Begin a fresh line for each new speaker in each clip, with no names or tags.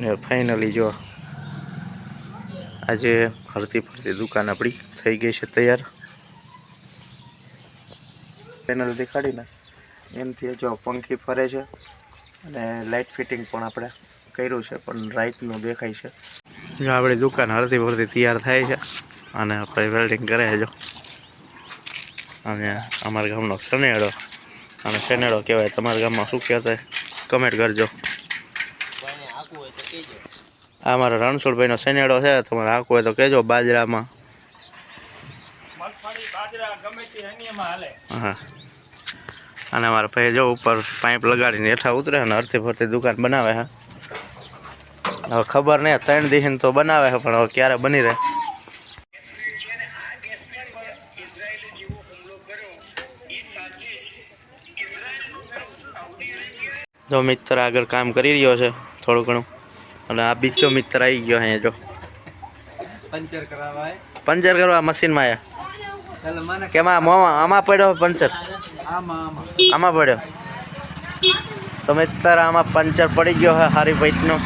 અને ફાઇનલી જો આજે હરતી ફરતી દુકાન આપણી થઈ ગઈ છે તૈયાર। પેનલ દેખાડીને એમથી જો પંખી ફરે છે અને લાઇટ ફિટિંગ પણ આપણે કર્યું છે, પણ રાઈટનું દેખાય છે। જો આપણી દુકાન હરતી ફરતી તૈયાર થાય છે અને આપણે વેલ્ડિંગ કરે છે। જો અને અમારા ગામનો શનેડો, અને શનેડો કહેવાય, તમારા ગામમાં શું કહેતા કમેન્ટ કરજો। આ મારો રણછોડભાઈનો શનેડો છે, તમારે આખું હોય તો કહેજો। બાજરામાં હા, અને અમારા ભાઈ જો ઉપર પાઇપ લગાડીને હેઠા ઉતરે અને હરતી ફરતી દુકાન બનાવે છે। હવે ખબર નહીં 3 દિવસની તો બનાવે છે, પણ હવે ક્યારે બની રહે। જો મિત્ર આગળ કામ કરી રહ્યો છે થોડું ઘણું, અને આ બીજો મિત્ર આવી ગયો અહીંયા। જો પંચર કરવા મશીનમાં આવ્યા, કેમાં આમાં પડ્યો પંચર, આમાં પડ્યો તો મિત્ર આમાં પંચર પડી ગયો है हारी बाइक नो।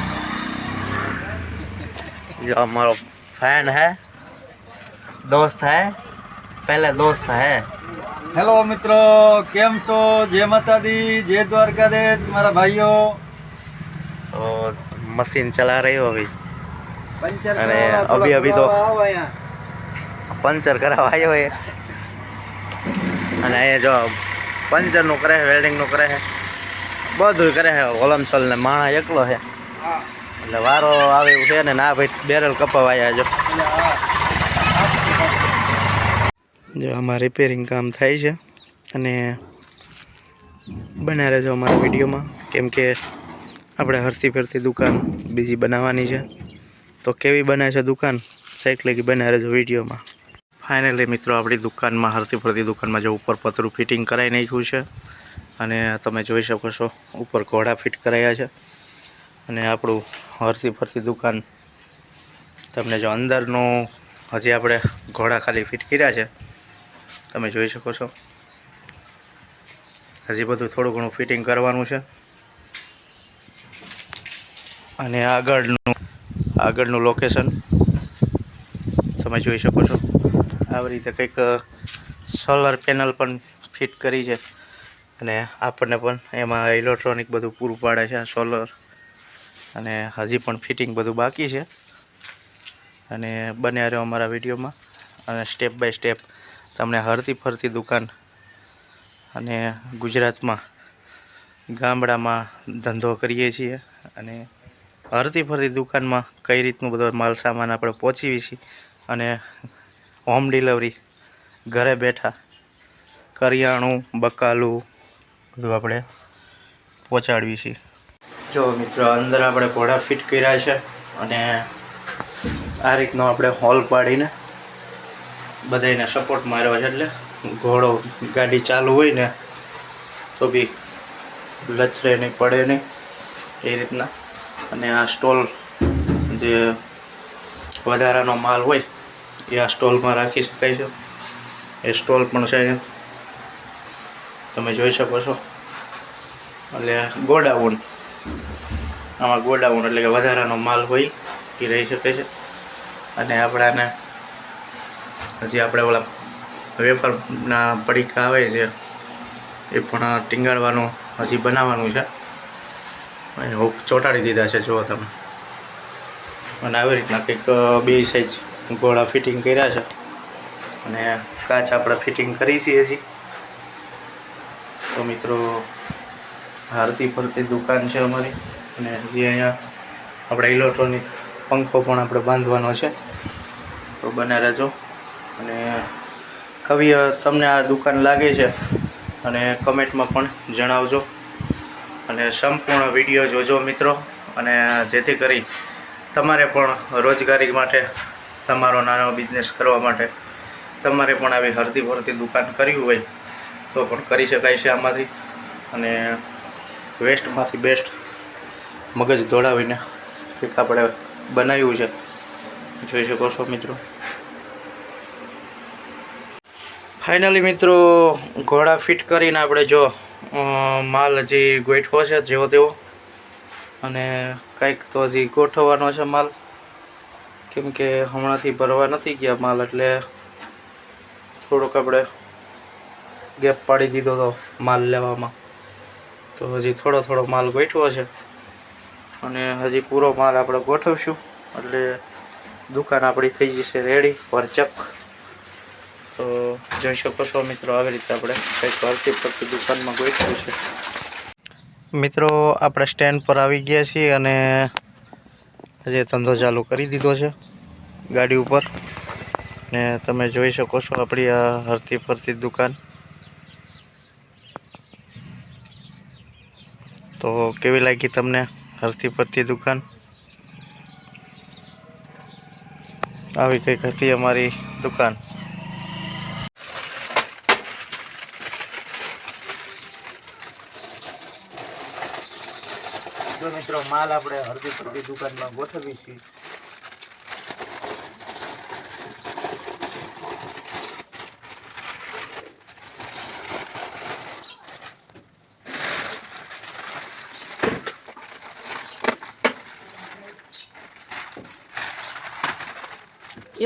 जो हमारा फैन है, दोस्त है, पहले दोस्त है।
हेलो मित्रों, केम छो? जय माता दी, जय द्वारकाधीश मारा भाइयों।
तो मशीन चला रही हो अभी,
पंचर
अरे अभी अभी तो पंचर करावा आयो है। અને એ જો પંચરનું કરે છે, વેલ્ડિંગનું કરે છે, બધું કરે છે। હોલમસોલ ને માણા એકલો છે, એટલે વારો આવે એવું છે ને। ના ભાઈ બેરલ કપાવાયા। જો આમાં રિપેરિંગ કામ થાય છે, અને બના રહેજો અમારા વિડીયોમાં, કેમ કે આપણે હરતી ફરતી દુકાન બીજી બનાવવાની છે। તો કેવી બને છે દુકાન સાઈડ લગી બના રહેજો વિડીયોમાં। ફાઇનલી મિત્રો આપણી દુકાનમાં હરતી ફરતી દુકાનમાં જો ઉપર પતરું ફિટિંગ કરાવી નાખ્યું છે, અને તમે જોઈ શકો છો ઉપર ઘોડા ફિટ કરાયા છે। અને આપણું હરતી ફરતી દુકાન તમને જો અંદરનું હજી આપણે ઘોડા ખાલી ફિટ કર્યા છે, તમે જોઈ શકો છો। હજી બધું થોડું ઘણું ફિટિંગ કરવાનું છે। અને આગળનું લોકેશન તમે જોઈ શકો છો। આવી રીતે કંઈક સોલર પેનલ પણ ફિટ કરી છે, અને આપણને પણ એમાં ઇલેક્ટ્રોનિક બધું પૂરું પાડે છે આ સોલર। અને હજી પણ ફિટિંગ બધું બાકી છે, અને બન્યા રહ્યો અમારા વિડીયોમાં, અને સ્ટેપ બાય સ્ટેપ તમને હરતી ફરતી દુકાન અને ગુજરાતમાં ગામડામાં ધંધો કરીએ છીએ, અને હરતી ફરતી દુકાનમાં કઈ રીતનું બધો માલ સામાન આપણે પહોંચીએ છીએ, અને હોમ ડિલિવરી ઘરે બેઠા કરિયાણું બકાલું બધું આપણે પહોંચાડીએ છીએ। જો મિત્રો અંદર આપણે ઘોડા ફિટ કર્યા છે, અને આ રીતનો આપણે હોલ પાડીને બધાને સપોર્ટ માર્યો છે, એટલે ઘોડો ગાડી ચાલુ હોય ને તો બી લથરે નહીં, પડે નહીં એ રીતના। અને આ સ્ટોલ જે વધારાનો માલ હોય એ આ સ્ટોલમાં રાખી શકાય છે। એ સ્ટોલ પણ છે, તમે જોઈ શકો છો। એટલે ગોડાઉન, આમાં ગોડાઉન એટલે કે વધારાનો માલ હોય એ રહી શકે છે। અને આપણાને હજી આપણે ઓલા વેફરના પડીકા આવે છે એ પણ ટીંગાડવાનું હજી બનાવવાનું છે, હુક ચોંટાડી દીધા છે જુઓ તમે। અને આવી રીતના કંઈક 2 સાઈઝ ઘોડા ફિટિંગ કર્યા છે, અને કાચ આપણે ફિટિંગ કરી છીએ હજી। તો મિત્રો હરતી ફરતી દુકાન છે અમારી, અને હજી અહીંયા આપણે ઇલેક્ટ્રોનિક પંખો પણ આપણે બાંધવાનો છે, તો બને રહેજો। અને કવિ તમને આ દુકાન લાગે છે અને કમેન્ટમાં પણ જણાવજો, અને સંપૂર્ણ વિડીયો જોજો મિત્રો, અને જેથી કરી તમારે પણ રોજગારી માટે, તમારો નાનો બિઝનેસ કરવા માટે તમારે પણ આવી હરતી ફરતી દુકાન કરવી હોય તો પણ કરી શકાય છે આમાંથી। અને વેસ્ટમાંથી બેસ્ટ મગજ દોડાવીને કંઈક આપણે બનાવ્યું છે, જોઈ શકો છો મિત્રો। ફાઇનલી મિત્રો ઘોડા ફિટ કરીને આપણે જો માલ હજી ગોઠવો છે જેવો તેવો, અને કંઈક તો હજી ગોઠવવાનો છે માલ, કેમ કે હમણાંથી ભરવા નથી ગયા માલ, એટલે થોડોક આપણે ગેપ પાડી દીધો હતો માલ લેવામાં. તો હજી થોડો માલ ગોઠવો છે અને હજી પૂરો માલ આપણે ગોઠવશું એટલે દુકાન આપણી થઈ જશે રેડી પરચક. તો જોઈ શકો છો મિત્રો, આવી રીતે આપણે કંઈક હરતી ફરતી દુકાનમાં ગોઠવ્યું છે. મિત્રો આપણે સ્ટેન્ડ પર આવી ગયા છીએ અને હજી ધંધો ચાલુ કરી દીધો છે ગાડી ઉપર, ને તમે જોઈ શકો છો આપણી આ હરતી ફરતી દુકાન. તો કેવી લાગી તમને હરતી ફરતી દુકાન? આવી કંઈક હતી અમારી દુકાન. જો મિત્રો, માલ આપણે હરતી ફરતી દુકાનમાં ગોઠવી છીએ.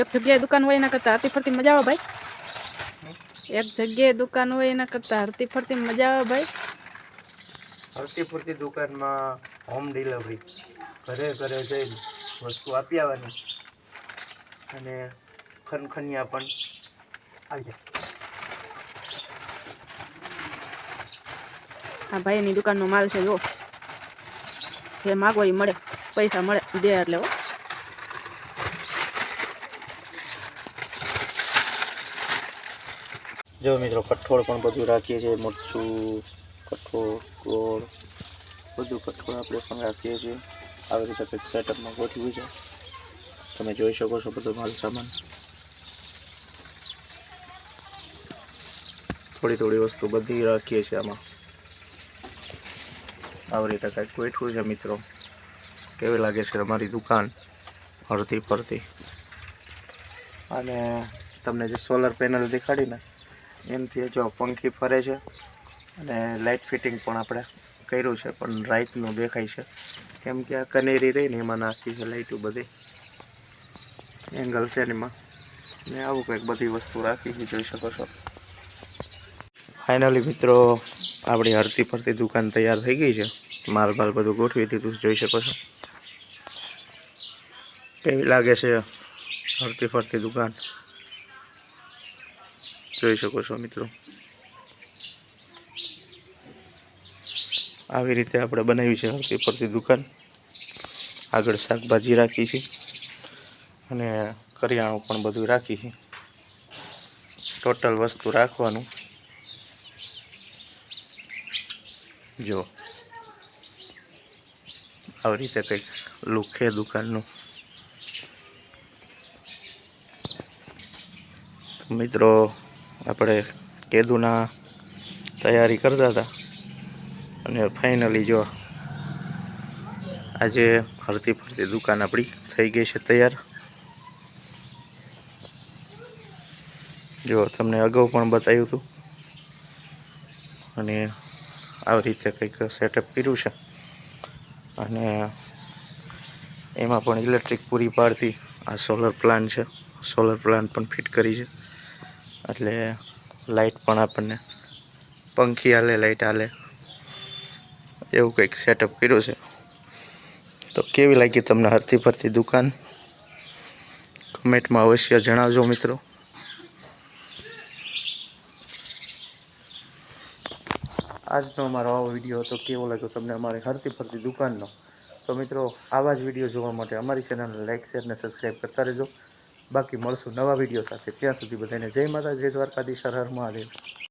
એક જગ્યાએ દુકાન હોય એના કરતાં હરતી ફરતી મજા આવે ભાઈ. એક જગ્યાએ દુકાન હોય એના કરતાં હરતી ફરતી મજા આવે ભાઈ.
હરતી ફરતી દુકાનમાં હોમ ડિલિવરી, ઘરે જઈને વસ્તુ આપી આવવાની અને ખનખનિયા પણ આવી.
આ ભાઈની દુકાનનો માલ છે, જો જે માગો એ મળે, પૈસા મળે દે એટલે. હો
જો મિત્રો, કઠોળ પણ બધું રાખીએ છીએ, મરચું, કઠોળ, ગોળ, બધું કઠોળ આપણે પણ રાખીએ છીએ. આવી રીતે કંઈક સેટઅપમાં ગોઠવ્યું છે, તમે જોઈ શકો છો બધો માલ સામાન. થોડી વસ્તુ બધી રાખીએ છીએ આમાં. આવી રીતે કંઈક ગોઠવ્યું છે મિત્રો. કેવી લાગે છે અમારી દુકાન હરતી ફરતી? અને તમને જે સોલર પેનલ દેખાડી ને, એમથી જો પંખી ફરે છે અને લાઇટ ફિટિંગ પણ આપણે કર્યું છે, પણ રાઈટનું દેખાય છે કેમ કે આ કનેરી રહી ને એમાં નાખી છે લાઇટો બધી, એંગલ છે એમાં, ને આવું કંઈક બધી વસ્તુ રાખી છે, જોઈ શકો છો. ફાઇનલી મિત્રો, આપણી હરતી ફરતી દુકાન તૈયાર થઈ ગઈ છે. માલ બધું ગોઠવી દીધું, જોઈ શકો છો. કેવી લાગે છે હરતી ફરતી દુકાન? જોઈ શકો છો મિત્રો. આવી રીતે આપણે બનાવી છે હરતી ફરતી દુકાન. આગળ શાકભાજી રાખી છે અને કરિયાણું પણ બધું રાખી છે. ટોટલ વસ્તુ રાખવાનું. જો આવી રીતે કંઈક લુક છે દુકાનનું. મિત્રો, આપણે કેદુના તૈયારી કરતા હતા અને ફાઇનલી જો આજે હરતી ફરતી દુકાન આપણી થઈ ગઈ છે તૈયાર. જો તમને અગાઉ પણ બતાવ્યું હતું અને આવી રીતે કંઈક સેટઅપ કર્યું છે અને એમાં પણ ઇલેક્ટ્રિક પૂરી પાડતી આ સોલર પ્લાન્ટ છે. સોલર પ્લાન્ટ પણ ફિટ કરી છે એટલે લાઇટ પણ આપણને પંખી હાલે, લાઇટ હાલે, એવું કંઈક સેટઅપ કર્યું છે. તો કેવી લાગી તમને હરતી ફરતી દુકાન? કમેન્ટમાં અવશ્ય જણાવજો મિત્રો. આજનો અમારો આવો વિડીયો હતો. કેવો લાગ્યો તમને અમારી હરતી ફરતી દુકાનનો? તો મિત્રો, આવા જ વિડીયો જોવા માટે અમારી ચેનલને લાઇક, શેર અને સબસ્ક્રાઈબ કરતા રહેજો. બાકી મળશું નવા વિડીયો સાથે. ત્યાં સુધી બધાને જય માતા, જય દ્વારકાધીશ, હર હર મહાદેવ.